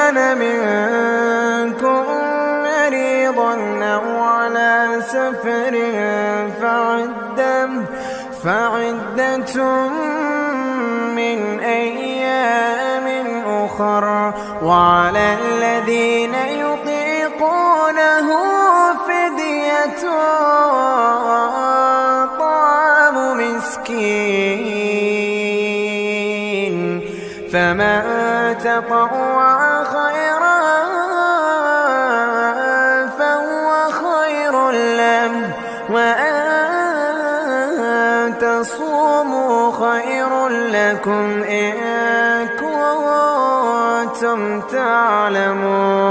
كان منكم مريضا أو على سفر فعدة من أيام أخر وعلى الذين يطيقونه فدية طعام مسكين فمن تطوع خيرا فهو خير له وأن تصوموا خير لكم إن كنتم تعلمون.